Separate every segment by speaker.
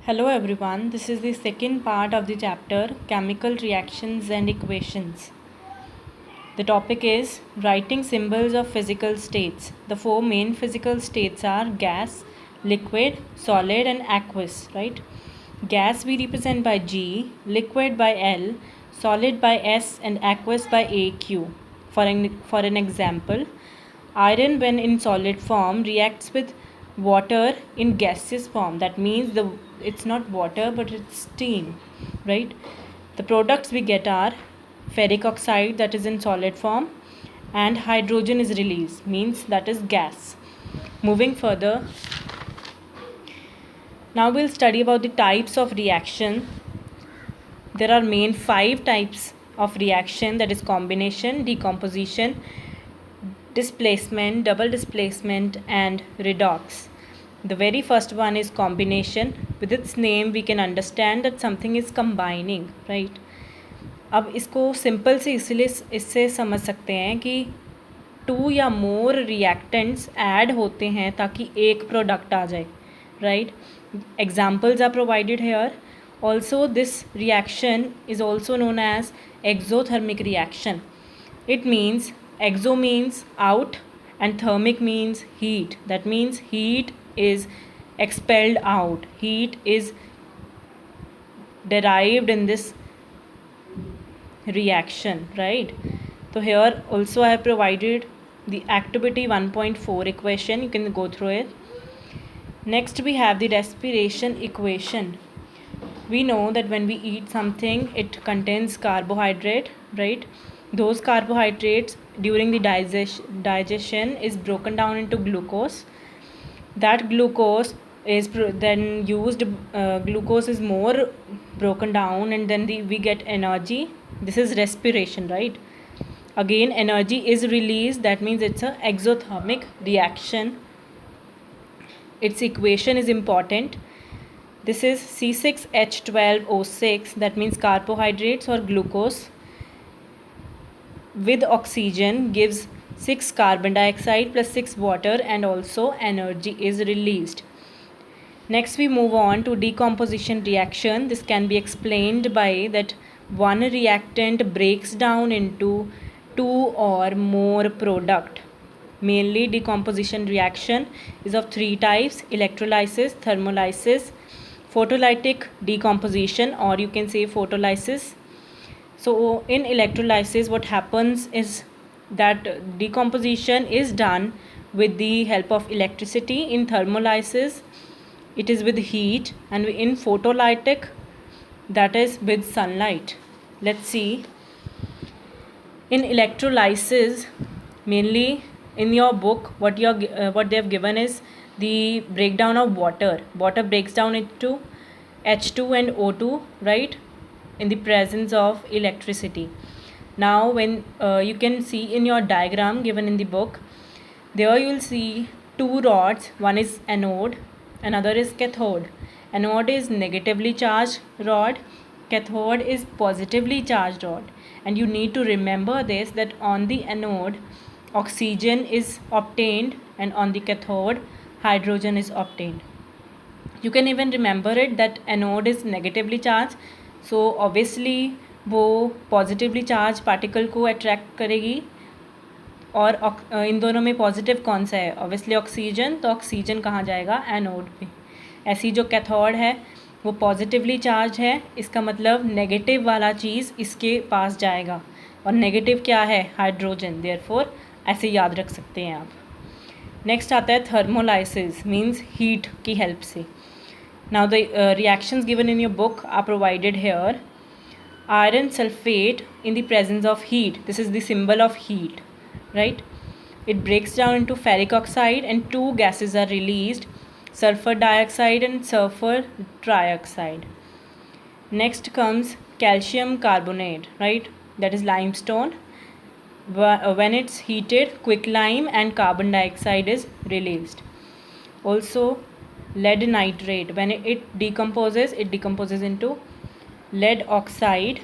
Speaker 1: Hello everyone, this is the second part of the chapter Chemical Reactions and Equations. The topic is writing symbols of physical states. The four main physical states are gas, liquid, solid and aqueous, right? Gas we represent by G, liquid by L, solid by S and aqueous by AQ. For an example, iron when in solid form reacts with water in gaseous form. That means it's not water but it's steam, right? The products we get are ferric oxide, that is in solid form, and hydrogen is released, means that is gas. Moving further, now we'll study about the types of reaction. There are main 5 types of reaction, that is combination, decomposition, displacement, double displacement and redox. The very first one is combination. With its name we can understand that something is combining, right? अब इसको simple से इसलिए इससे समझ सकते हैं कि 2 या मोर रिएक्टेंट्स ऐड होते हैं ताकि एक प्रोडक्ट आ जाए, right? Examples are provided here. Also this reaction is also known as exothermic reaction. It means exo means out and thermic means heat. That means heat is expelled out. Heat is derived in this reaction, right? So here also I have provided the activity 1.4 equation. You can go through it. Next we have the respiration equation. We know that when we eat something, it contains carbohydrate, right? Those carbohydrates during the digestion is broken down into glucose. That glucose is then used, glucose is more broken down and then we get energy. This is respiration, right? Again energy is released, that means it's a exothermic reaction. Its equation is important. This is C6H12O6, that means carbohydrates or glucose with oxygen gives 6 carbon dioxide plus 6 water and also energy is released. Next we move on to decomposition reaction. This can be explained by that one reactant breaks down into 2 or more product. Mainly decomposition reaction is of 3 types: electrolysis, thermolysis, photolytic decomposition, or you can say photolysis. So in electrolysis what happens is that decomposition is done with the help of electricity. In thermolysis it is with heat, and in photolytic that is with sunlight. Let's see. In electrolysis, mainly in your book what they have given is the breakdown of water. Water breaks down into H2 and O2, right, in the presence of electricity. Now when you can see in your diagram given in the book, there you will see 2 rods. One is anode, another is cathode. Anode is negatively charged rod, cathode is positively charged rod. And you need to remember this, that on the anode oxygen is obtained and on the cathode hydrogen is obtained. You can even remember it that anode is negatively charged, so obviously वो positively charge particle को attract करेगी. और इन दोनों में positive कौन सा है? Obviously oxygen. तो ऑक्सीजन कहाँ जाएगा? एनोड पे. ऐसी जो कैथोड है वो पॉजिटिवली चार्ज है, इसका मतलब नेगेटिव वाला चीज़ इसके पास जाएगा. और नेगेटिव क्या है? हाइड्रोजन. देयरफॉर ऐसे याद रख सकते हैं आप. नेक्स्ट आता है थर्मोलाइसिस, मीन्स हीट की हेल्प से. Now the reactions given in your book are provided here. Iron sulfate in the presence of heat. This is the symbol of heat, right? It breaks down into ferric oxide and 2 gases are released, sulfur dioxide and sulfur trioxide. Next comes calcium carbonate, right? That is limestone. When it's heated, quicklime and carbon dioxide is released. Also lead nitrate. When it decomposes into lead oxide,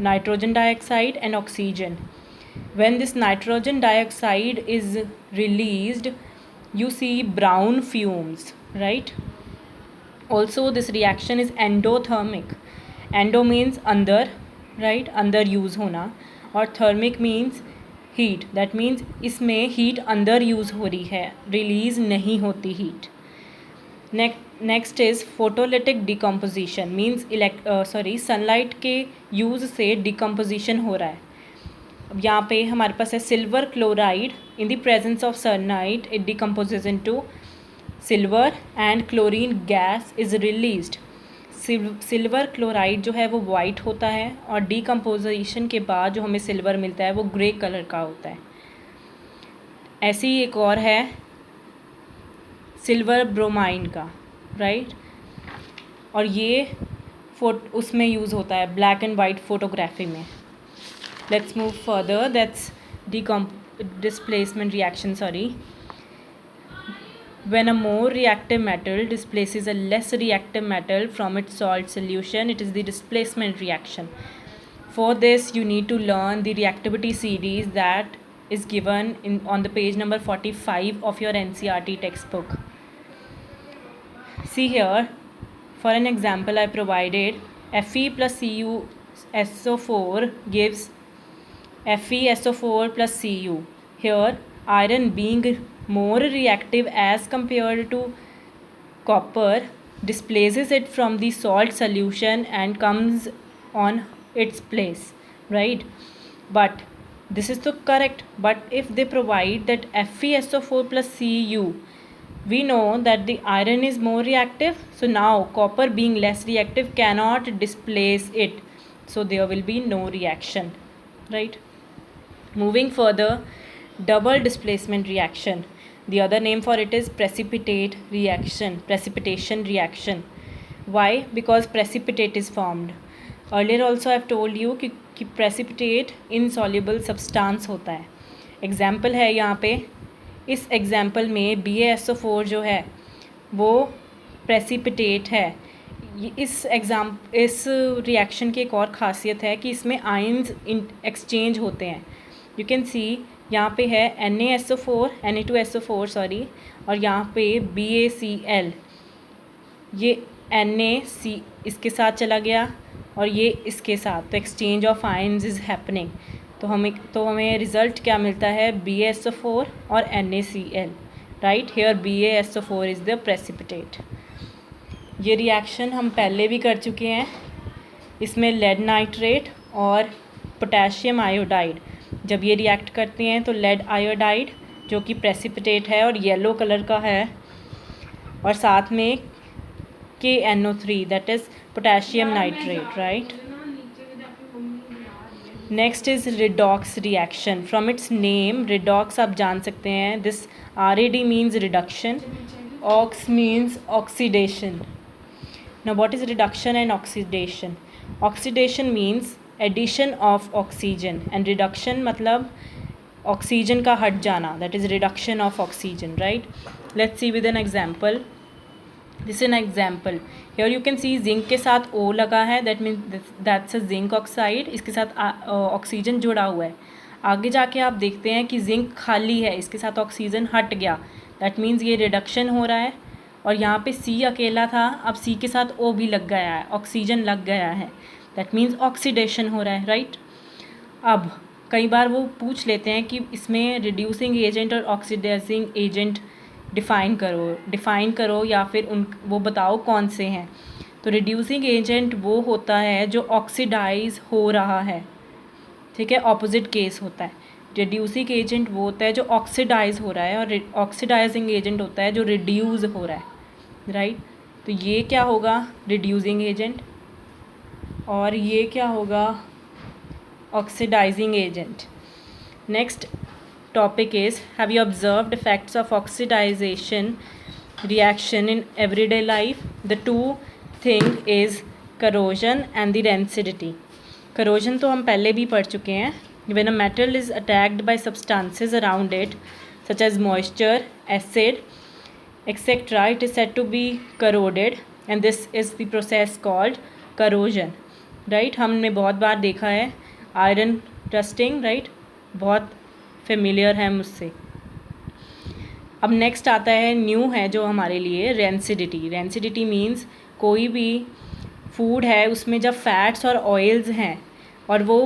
Speaker 1: nitrogen dioxide and oxygen. When this nitrogen dioxide is released, you see brown fumes, right? Also this reaction is endothermic. Endo means अंदर, right, अंदर use होना, और thermic means heat. That means इसमें heat अंदर use हो रही है, release नहीं होती heat. Next is photolytic decomposition. Means sunlight के यूज़ से डिकम्पोजिशन हो रहा है. अब यहाँ पे हमारे पास है silver chloride. In the presence of sunlight it decomposes into silver and chlorine gas is released. Silver chloride जो है वो वाइट होता है, और डिकम्पोजिशन के बाद जो हमें सिल्वर मिलता है वो ग्रे कलर का होता है. ऐसी ही एक और है सिल्वर ब्रोमाइन का, राइट. और ये उसमें यूज़ होता है ब्लैक एंड वाइट फोटोग्राफी में. Let's move further. That's displacement reaction. When a more reactive metal displaces a less reactive metal from its salt solution, it is the displacement reaction. For this, you need to learn the reactivity series that is given on the page number 45 of your NCERT textbook. See here, for an example I provided, Fe plus CuSO4 gives FeSO4 plus Cu. Here, iron being more reactive as compared to copper displaces it from the salt solution and comes on its place, right. But this is so correct. But if they provide that FeSO4 plus Cu, we know that the iron is more reactive, so now copper being less reactive cannot displace it, so there will be no reaction, right. Moving further, double displacement reaction. The other name for it is precipitation reaction. Why? Because precipitate is formed. Earlier also I have told you कि precipitate insoluble substance होता है. Example है यहाँ पे, इस example में BaSO4 जो है वो precipitate है. इस reaction की एक और खासियत है कि इसमें ions exchange होते हैं. You can see यहाँ पे है Na2SO4 और यहाँ पे BaCl. ये Na इसके साथ चला गया और ये इसके साथ, तो exchange of ions is happening. तो हमें रिज़ल्ट क्या मिलता है, BaSO4 और NaCl, right. Here BaSO4 is the precipitate. ये रिएक्शन हम पहले भी कर चुके हैं. इसमें लेड नाइट्रेट और पोटेशियम आयोडाइड जब ये रिएक्ट करते हैं तो लेड आयोडाइड जो कि प्रेसिपिटेट है और येलो कलर का है, और साथ में KNO3 that is potassium nitrate, right. Next is redox reaction. From its name redox आप जान सकते हैं, this RAD means reduction, ox means oxidation. Now what is reduction and oxidation? Oxidation means addition of oxygen and reduction मतलब oxygen का हट जाना, that is reduction of oxygen, right. Let's see with an example. This an example. Here you can see zinc के साथ O लगा है, that means that's a zinc oxide. इसके साथ ऑक्सीजन जुड़ा हुआ है. आगे जाके आप देखते हैं कि जिंक खाली है, इसके साथ ऑक्सीजन हट गया, दैट मीन्स ये रिडक्शन हो रहा है. और यहाँ पे C अकेला था, अब C के साथ O भी लग गया है, ऑक्सीजन लग गया है, दैट मीन्स ऑक्सीडेशन हो रहा है, राइट. अब कई बार वो पूछ लेते हैं कि इसमें रिड्यूसिंग एजेंट और ऑक्सीडाइजिंग एजेंट डिफ़ाइन करो या फिर वो बताओ कौन से हैं. तो रिड्यूसिंग एजेंट वो होता है जो ऑक्सीडाइज हो रहा है, ठीक है, ऑपोजिट केस होता है. रिड्यूसिंग एजेंट वो होता है जो ऑक्सीडाइज हो रहा है, और ऑक्सीडाइजिंग एजेंट होता है जो रिड्यूस हो रहा है, राइट. तो ये क्या होगा, रिड्यूसिंग एजेंट, और ये क्या होगा, oxidizing agent. Next topic is, have you observed effects of oxidization reaction in everyday life? The two thing is corrosion and the rancidity. corrosion तो हम पहले भी पढ़ चुके हैं. when a metal is attacked by substances around it such as moisture, acid, etc., it is said to be corroded, and this is the process called corrosion, right. हमने बहुत बार देखा है आयरन रस्टिंग, राइट, बहुत familiar है मुझसे. अब next आता है, न्यू है जो हमारे लिए, रेंसिडिटी. रेंसिडिटी मीन्स कोई भी फूड है उसमें जब फैट्स और ऑयल्स हैं और वो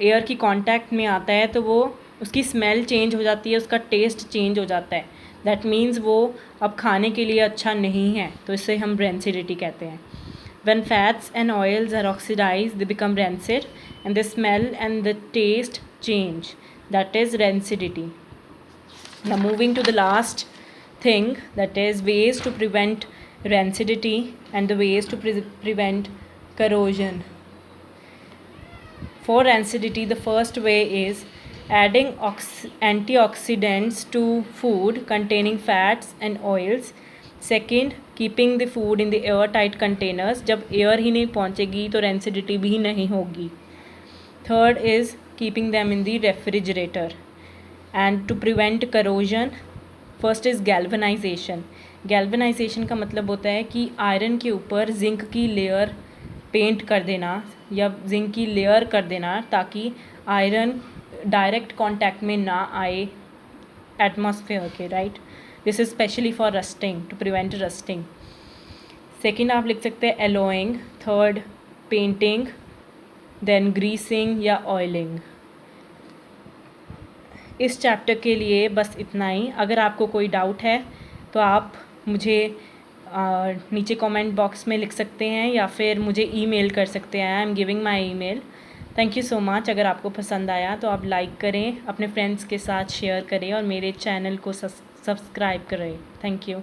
Speaker 1: एयर की कांटेक्ट में आता है तो वो उसकी स्मेल चेंज हो जाती है, उसका टेस्ट चेंज हो जाता है। दैट मीन्स वो अब खाने के लिए अच्छा नहीं है, तो इसे हम रेंसिडिटी कहते हैं। When fats and oils are oxidized, they become rancid and the smell and the taste change. That is rancidity. Now moving to the last thing, that is ways to prevent rancidity and the ways to prevent corrosion. For rancidity, the first way is adding antioxidants to food containing fats and oils. Second, keeping the food in the airtight containers. जब air ही नहीं पहुंचेगी तो rancidity भी नहीं होगी. Third is keeping them in the refrigerator. And to prevent corrosion, first is galvanization. Galvanization का मतलब होता है कि आयरन के ऊपर जिंक की लेयर पेंट कर देना या जिंक की लेयर कर देना ताकि आयरन डायरेक्ट कांटेक्ट में ना आए एटमॉस्फेयर के, right. This is specially for rusting, to prevent rusting. Second आप लिख सकते हैं alloying. Third painting, then greasing या ऑयलिंग. इस चैप्टर के लिए बस इतना ही. अगर आपको कोई डाउट है तो आप मुझे नीचे कमेंट बॉक्स में लिख सकते हैं या फिर मुझे ईमेल कर सकते हैं. I am giving my email. Thank you so much. अगर आपको पसंद आया तो आप लाइक करें, अपने फ्रेंड्स के साथ शेयर करें और मेरे चैनल को सब्सक्राइब करें. Thank you.